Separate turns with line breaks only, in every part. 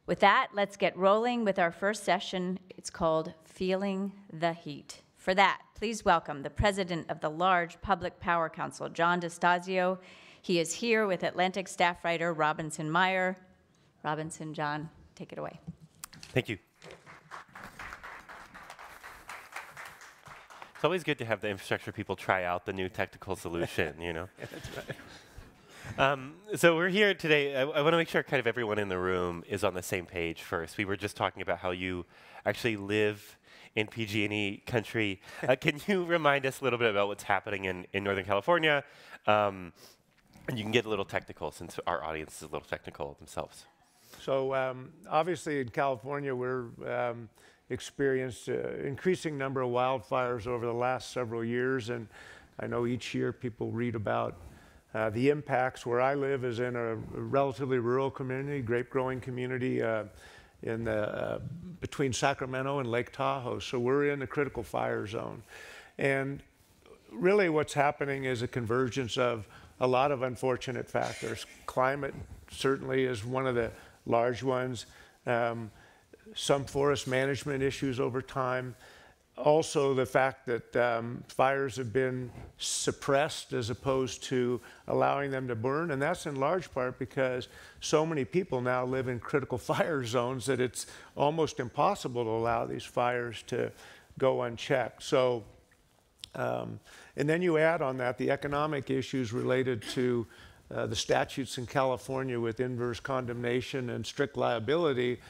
With that, let's get rolling with our first session. It's called Feeling the Heat. For that, please welcome the president of the Large Public Power Council, John Stasio. He is here with Atlantic staff writer Robinson Meyer. Robinson, John, take it away.
Thank you. It's always good to have the infrastructure people try out the new technical solution, you know?
That's right.
So we're here today. I want to make sure kind of everyone in the room is on the same page first. We were just talking about how you actually live in PG&E country. Can you remind us a little bit about what's happening in Northern California? And you can get a little technical since our audience is a little technical themselves.
So obviously in California, we're experienced increasing number of wildfires over the last several years. And I know each year people read about the impacts. Where I live is in a relatively rural community, grape growing community between Sacramento and Lake Tahoe. So we're in a critical fire zone. And really what's happening is a convergence of a lot of unfortunate factors. Climate certainly is one of the large ones. Some forest management issues over time. Also the fact that fires have been suppressed as opposed to allowing them to burn, and that's in large part because so many people now live in critical fire zones that it's almost impossible to allow these fires to go unchecked. So, and then you add on that the economic issues related to the statutes in California with inverse condemnation and strict liability.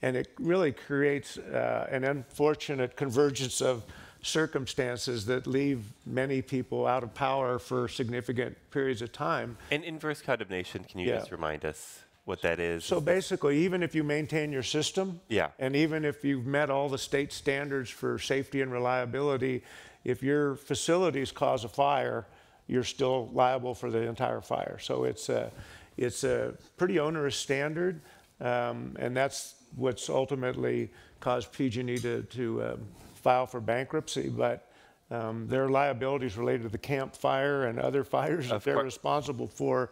And it really creates an unfortunate convergence of circumstances that leave many people out of power for significant periods of time.
And inverse condemnation, can you just remind us what that is?
So basically, even if you maintain your system, and even if you've met all the state standards for safety and reliability, if your facilities cause a fire, you're still liable for the entire fire. So it's a pretty onerous standard, and that's what's ultimately caused PG&E to file for bankruptcy. But their liabilities related to the Camp Fire and other fires that they're responsible for,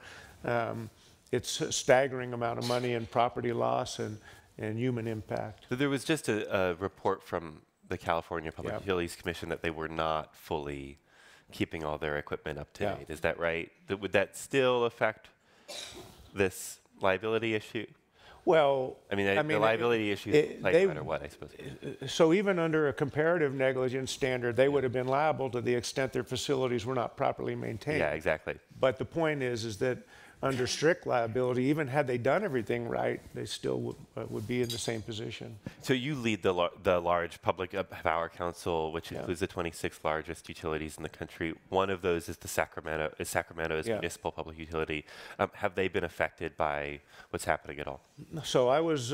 it's a staggering amount of money and property loss and human impact.
So there was just a report from the California Public Utilities Commission that they were not fully keeping all their equipment up to date. Is that right? Would that still affect this liability issue?
Well,
I mean the liability issue no matter what, I suppose.
So even under a comparative negligence standard, they would have been liable to the extent their facilities were not properly maintained.
Yeah, exactly.
But the point is that under strict liability, even had they done everything right, they still would be in the same position.
So you lead the large public power council, which includes the 26 largest utilities in the country. One of those is Sacramento's municipal public utility. Have they been affected by what's happening at all?
So I was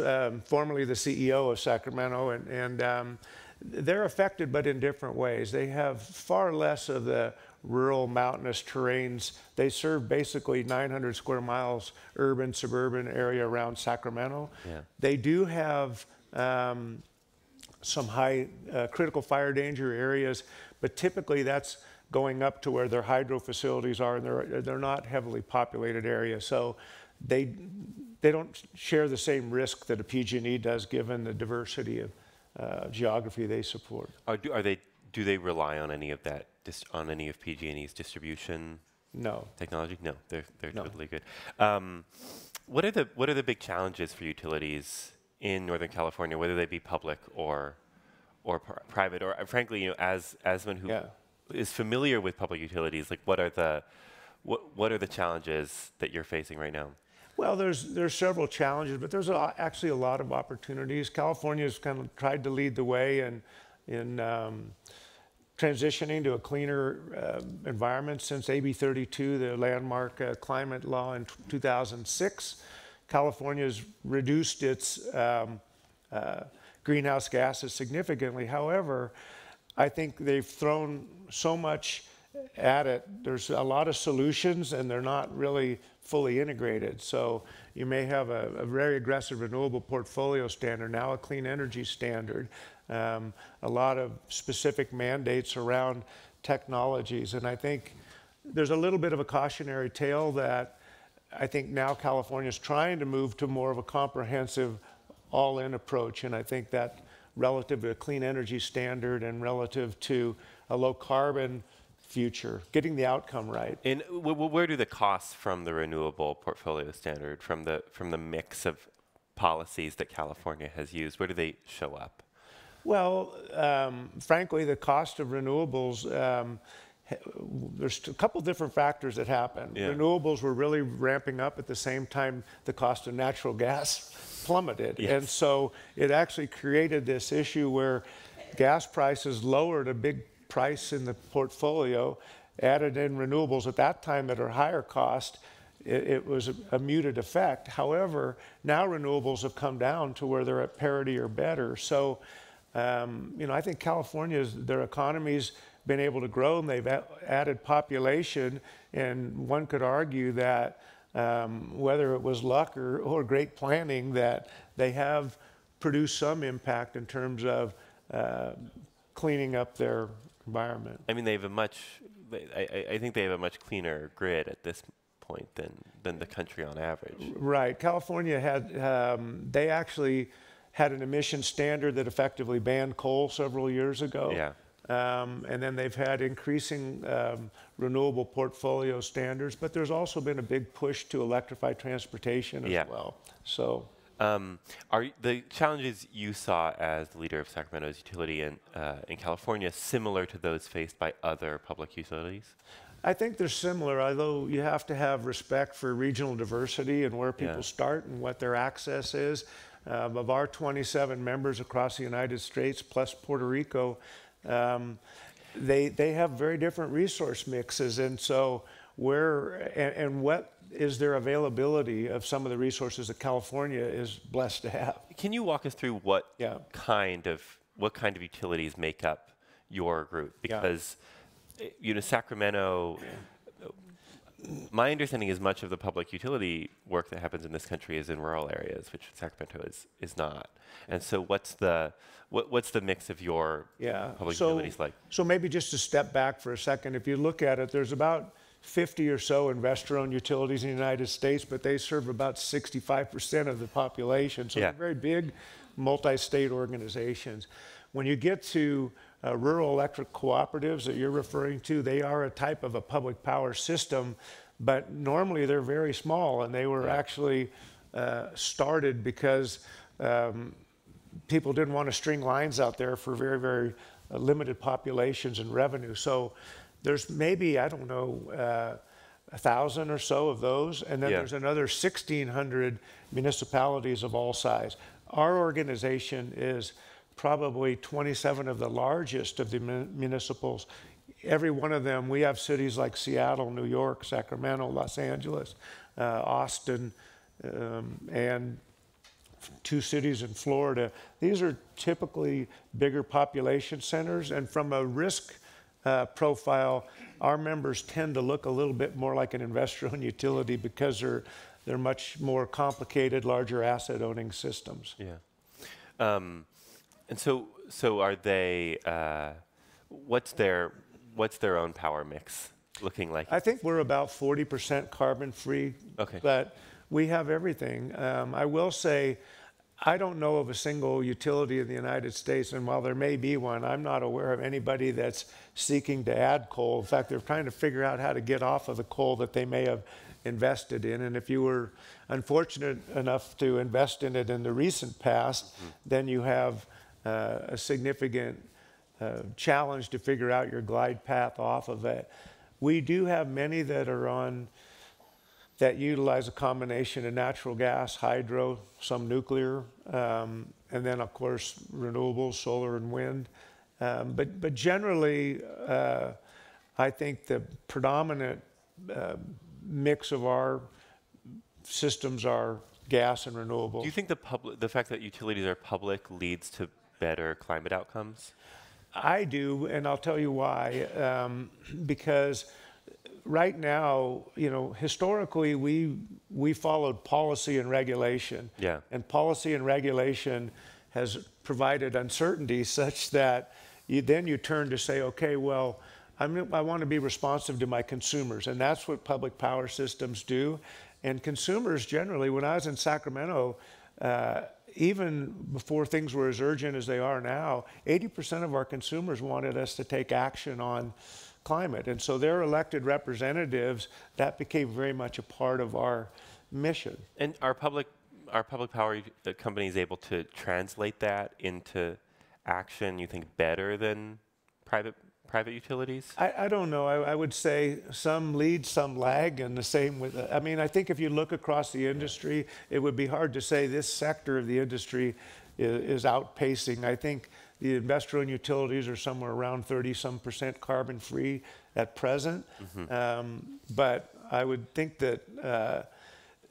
formerly the CEO of Sacramento, and they're affected, but in different ways. They have far less of the rural mountainous terrains. They serve basically 900 square miles urban, suburban area around Sacramento. They do have some high critical fire danger areas, but typically that's going up to where their hydro facilities are, and they're not heavily populated areas. So they don't share the same risk that a PG&E does given the diversity of geography they support.
Do they rely on any of that, on any of PG&E's distribution technology? No, they're totally good. What are the big challenges for utilities in Northern California, whether they be public or private, or frankly, you know, as someone who is familiar with public utilities, like what are the challenges that you're facing right now?
Well, there's several challenges, but there's actually a lot of opportunities. California's kind of tried to lead the way in transitioning to a cleaner environment since AB 32, the landmark climate law in 2006. California's reduced its greenhouse gases significantly. However, I think they've thrown so much at it. There's a lot of solutions, and they're not really fully integrated. So you may have a very aggressive renewable portfolio standard, now a clean energy standard, a lot of specific mandates around technologies. And I think there's a little bit of a cautionary tale that I think now California is trying to move to more of a comprehensive all-in approach, and I think that relative to a clean energy standard and relative to a low carbon future, getting the outcome right.
And where do the costs from the renewable portfolio standard, from the mix of policies that California has used, where do they show up?
Well, frankly, the cost of renewables, there's a couple different factors that happen.
Yeah.
Renewables were really ramping up at the same time the cost of natural gas plummeted.
Yes.
And so it actually created this issue where gas prices lowered a big price in the portfolio, added in renewables at that time at a higher cost. It was a muted effect. However, now renewables have come down to where they're at parity or better. So, I think California's, their economy's been able to grow, and they've added population, and one could argue that whether it was luck or great planning, that they have produced some impact in terms of cleaning up their environment.
I mean, they have I think they have a much cleaner grid at this point than the country on average.
Right. California they actually had an emission standard that effectively banned coal several years ago.
Yeah.
And then they've had increasing renewable portfolio standards, but there's also been a big push to electrify transportation as well. So,
are the challenges you saw as the leader of Sacramento's utility in California similar to those faced by other public utilities?
I think they're similar, although you have to have respect for regional diversity and where people start and what their access is. Of our 27 members across the United States, plus Puerto Rico, they have very different resource mixes, and so what is their availability of some of the resources that California is blessed to have?
Can you walk us through what kind of utilities make up your group? Because Sacramento. My understanding is much of the public utility work that happens in this country is in rural areas, which Sacramento is not. And so what's the mix of your public utilities like?
So maybe just to step back for a second, if you look at it, there's about 50 or so investor-owned utilities in the United States, but they serve about 65% of the population. So they're very big multi-state organizations. When you get to rural electric cooperatives that you're referring to, they are a type of a public power system, but normally they're very small, and they were actually started because people didn't want to string lines out there for very, very limited populations and revenue. So there's maybe, I don't know, 1,000 or so of those, and then there's another 1,600 municipalities of all size. Our organization is probably 27 of the largest of the municipals. Every one of them, we have cities like Seattle, New York, Sacramento, Los Angeles, Austin, and 2 cities in Florida. These are typically bigger population centers, and from a risk profile, our members tend to look a little bit more like an investor-owned utility because they're much more complicated, larger asset-owning systems.
Yeah. And so are they? What's their own power mix looking like?
I think we're about 40% carbon free.
Okay.
But we have everything. I will say, I don't know of a single utility in the United States, and while there may be one, I'm not aware of anybody that's seeking to add coal. In fact, they're trying to figure out how to get off of the coal that they may have invested in. And if you were unfortunate enough to invest in it in the recent past, then you have a significant challenge to figure out your glide path off of it. We do have many that are that utilize a combination of natural gas, hydro, some nuclear, and then of course renewables, solar and wind. But generally, I think the predominant mix of our systems are gas and renewables.
Do you think the fact that utilities are public leads to better climate outcomes?
I do, and I'll tell you why. Because right now, historically we followed policy and regulation.
Yeah.
And policy and regulation has provided uncertainty such that you turn to say, okay, well, I want to be responsive to my consumers, and that's what public power systems do. And consumers generally, when I was in Sacramento, even before things were as urgent as they are now, 80% of our consumers wanted us to take action on climate. And so their elected representatives, that became very much a part of our mission.
And are public power companies able to translate that into action, you think, better than private utilities?
I don't know. I would say some lead, some lag, and the same with, I mean, I think if you look across the industry, it would be hard to say this sector of the industry is outpacing. I think the investor-owned utilities are somewhere around 30-some% carbon free at present. But I would think that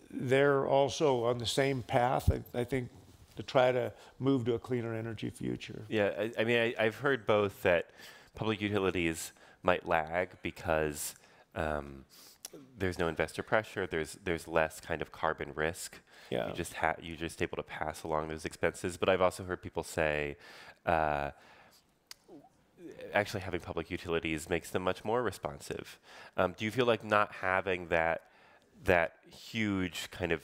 they're also on the same path, I think, to try to move to a cleaner energy future.
Yeah, I mean, I've heard both that public utilities might lag because there's no investor pressure, there's less kind of carbon risk.
Yeah.
You're just able to pass along those expenses. But I've also heard people say actually having public utilities makes them much more responsive. Do you feel like not having that huge kind of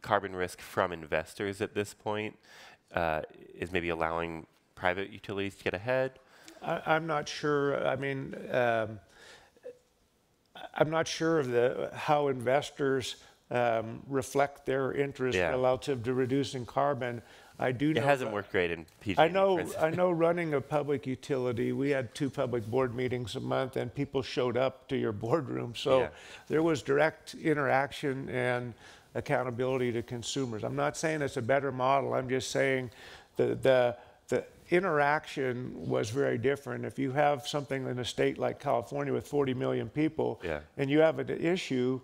carbon risk from investors at this point is maybe allowing private utilities to get ahead?
I'm not sure. I mean, I'm not sure of how investors reflect their interest relative to reducing carbon. I do know
it hasn't worked great in PG&E.
I know running a public utility, we had 2 public board meetings a month and people showed up to your boardroom. So there was direct interaction and accountability to consumers. I'm not saying it's a better model. I'm just saying the interaction was very different. If you have something in a state like California with 40 million people and you have an issue,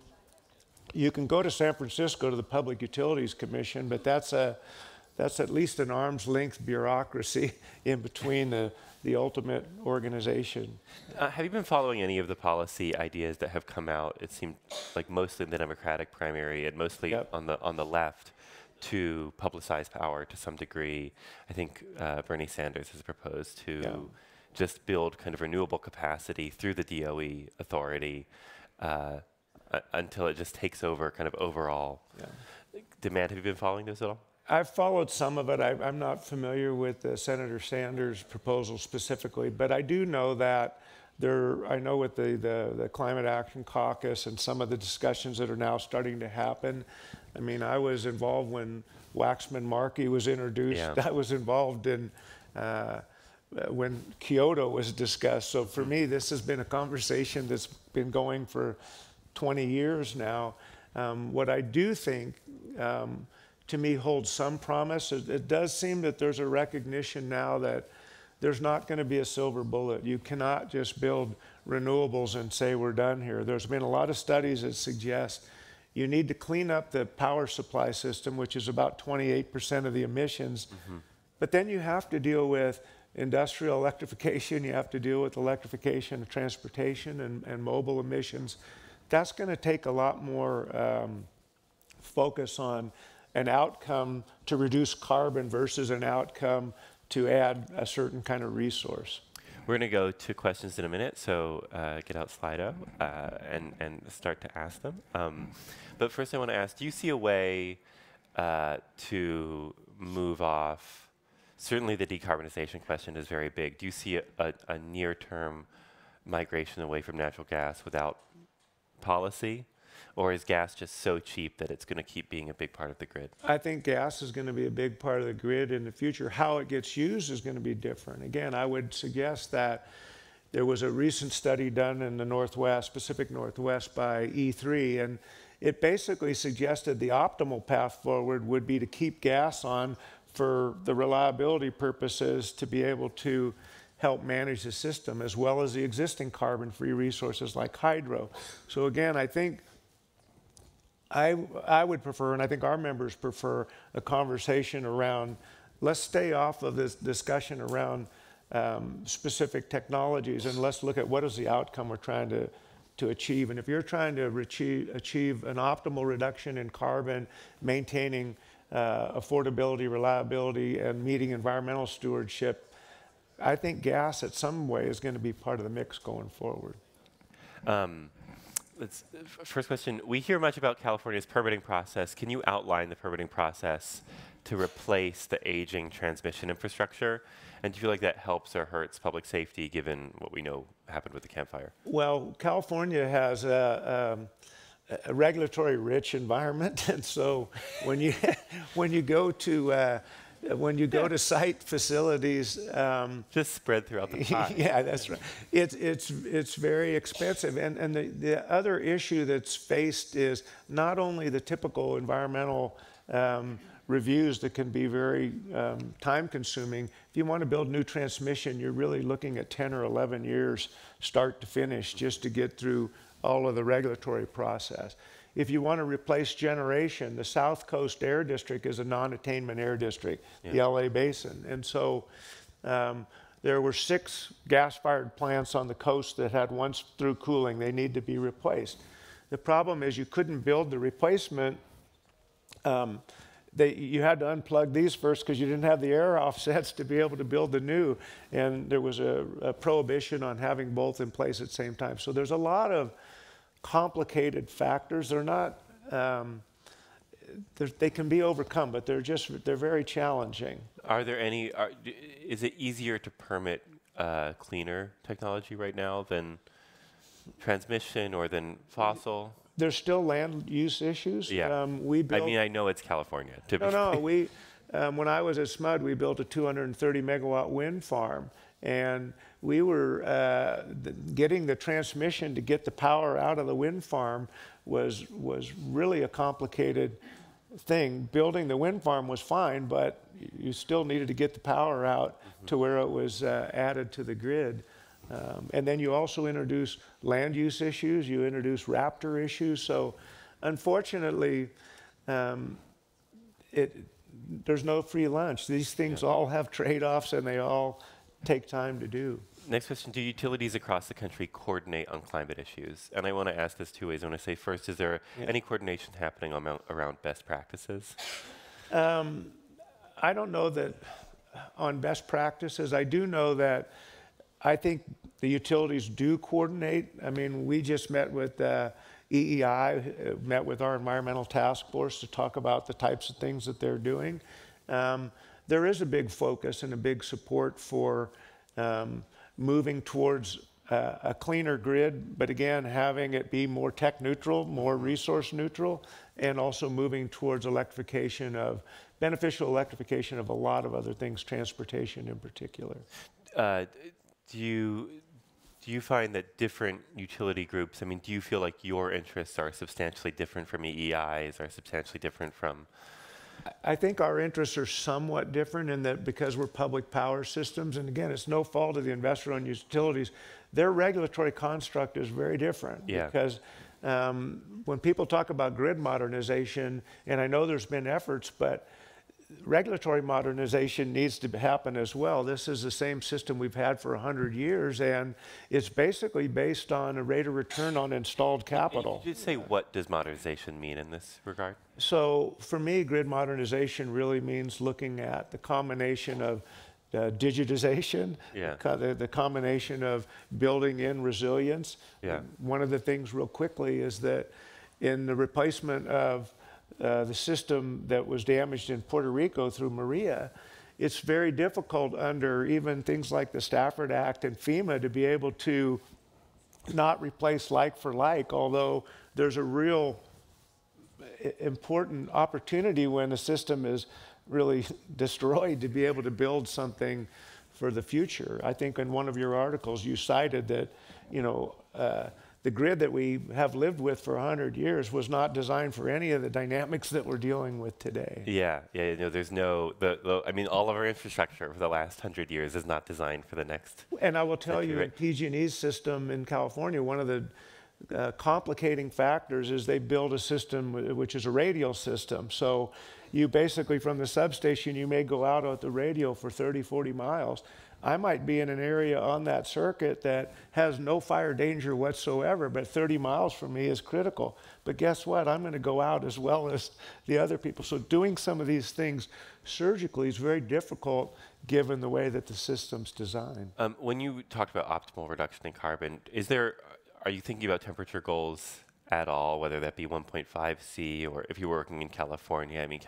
you can go to San Francisco to the Public Utilities Commission, but that's at least an arm's length bureaucracy in between the ultimate organization.
Have you been following any of the policy ideas that have come out? It seemed like mostly in the Democratic primary and mostly on the left to publicize power to some degree. I think Bernie Sanders has proposed to just build kind of renewable capacity through the DOE authority until it just takes over kind of overall demand. Have you been following this at all?
I've followed some of it. I'm not familiar with Senator Sanders' proposal specifically, but I do know that I know with the Climate Action Caucus and some of the discussions that are now starting to happen. I mean, I was involved when Waxman-Markey was introduced. I was involved in when Kyoto was discussed. So for me, this has been a conversation that's been going for 20 years now. What I do think to me holds some promise. It does seem that there's a recognition now that there's not going to be a silver bullet. You cannot just build renewables and say we're done here. There's been a lot of studies that suggest you need to clean up the power supply system, which is about 28% of the emissions. But then you have to deal with industrial electrification. You have to deal with electrification of transportation and mobile emissions. That's going to take a lot more focus on an outcome to reduce carbon versus an outcome to add a certain kind of resource.
We're going to go to questions in a minute, so get out Slido and start to ask them. But first I want to ask, do you see a way to move off? Certainly the decarbonization question is very big. Do you see a near-term migration away from natural gas without policy? Or is gas just so cheap that it's going to keep being a big part of the grid?
I think gas is going to be a big part of the grid in the future. How it gets used is going to be different. Again, I would suggest that there was a recent study done in the Northwest, Pacific Northwest by E3, and it basically suggested the optimal path forward would be to keep gas on for the reliability purposes to be able to help manage the system, as well as the existing carbon-free resources like hydro. So again, I think I would prefer, and I think our members prefer, a conversation around, let's stay off of this discussion around specific technologies, and let's look at what is the outcome we're trying to achieve. And if you're trying to achieve an optimal reduction in carbon, maintaining affordability, reliability, and meeting environmental stewardship, I think gas at some way is going to be part of the mix going forward.
First question, we hear much about California's permitting process. Can you outline the permitting process to replace the aging transmission infrastructure? And do you feel like that helps or hurts public safety given what we know happened with the Camp Fire?
Well, California has a regulatory rich environment. And so when you, when you go to site facilities,
just spread throughout the pie.
Yeah, that's right. It's very expensive, and the other issue that's faced is not only the typical environmental reviews that can be very time-consuming. If you want to build new transmission, you're really looking at 10 or 11 years, start to finish, just to get through all of the regulatory process. If you want to replace generation, the South Coast Air District is a non-attainment air district, the LA Basin. And so there were 6 gas-fired plants on the coast that had once through cooling. They need to be replaced. The problem is you couldn't build the replacement. You had to unplug these first because you didn't have the air offsets to be able to build the new. And there was a prohibition on having both in place at the same time. So there's a lot of complicated factors. They're not, they can be overcome, but they're very challenging.
Are there any, is it easier to permit cleaner technology right now than transmission or than fossil?
There's still land use issues.
Yeah. I know it's California. Typically.
No, when I was at SMUD, we built a 230 megawatt wind farm. And we were getting the transmission to get the power out of the wind farm was really a complicated thing. Building the wind farm was fine, but you still needed to get the power out to where it was added to the grid. And then you also introduce land use issues, you introduce raptor issues. So unfortunately, there's no free lunch. These things all have trade-offs and they all take time to do.
Next question, do utilities across the country coordinate on climate issues? And I want to ask this 2 ways. I want to say first, is there any coordination happening around best practices?
I don't know that on best practices. I do know that I think the utilities do coordinate. I mean, we just met with EEI, met with our environmental task force to talk about the types of things that they're doing. There is a big focus and a big support for moving towards a cleaner grid, but again, having it be more tech neutral, more resource neutral, and also moving towards beneficial electrification of a lot of other things, transportation in particular.
Do you find that different utility groups, I mean, do you feel like your interests are substantially different from EEI's, are substantially different from?
I think our interests are somewhat different in that because we're public power systems, and again, it's no fault of the investor-owned utilities, their regulatory construct is very different.
Yeah.
Because when people talk about grid modernization, and I know there's been efforts, but regulatory modernization needs to happen as well. This is the same system we've had for 100 years, and it's basically based on a rate of return on installed capital.
Could you say what does modernization mean in this regard?
So for me, grid modernization really means looking at the combination of digitization, the combination of building in resilience. One of the things real quickly is that in the replacement of the system that was damaged in Puerto Rico through Maria, it's very difficult under even things like the Stafford Act and FEMA to be able to not replace like for like, although there's a real important opportunity when a system is really destroyed to be able to build something for the future. I think in one of your articles you cited that, the grid that we have lived with for 100 years was not designed for any of the dynamics that we're dealing with today.
There's no, I mean, all of our infrastructure for the last 100 years is not designed for the next.
And I will tell you, in PG&E's system in California, one of the complicating factors is they build a system which is a radial system. So you basically, from the substation, you may go out at the radial for 30, 40 miles. I might be in an area on that circuit that has no fire danger whatsoever, but 30 miles from me is critical. But guess what? I'm going to go out as well as the other people. So doing some of these things surgically is very difficult given the way that the system's designed.
When you talked about optimal reduction in carbon, are you thinking about temperature goals at all, whether that be 1.5C or if you're working in California? I mean,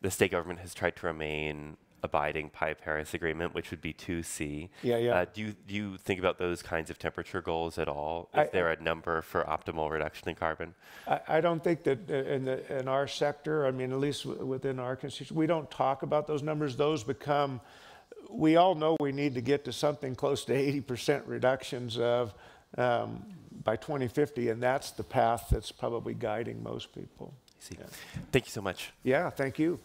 the state government has tried to remain abiding by Paris Agreement, which would be 2C.
Yeah.
Do you think about those kinds of temperature goals at all? Is there a number for optimal reduction in carbon?
I don't think that in our sector, I mean, at least within our constitution, we don't talk about those numbers. Those become, we all know we need to get to something close to 80% reductions of by 2050, and that's the path that's probably guiding most people.
I see. Yeah. Thank you so much.
Yeah, thank you.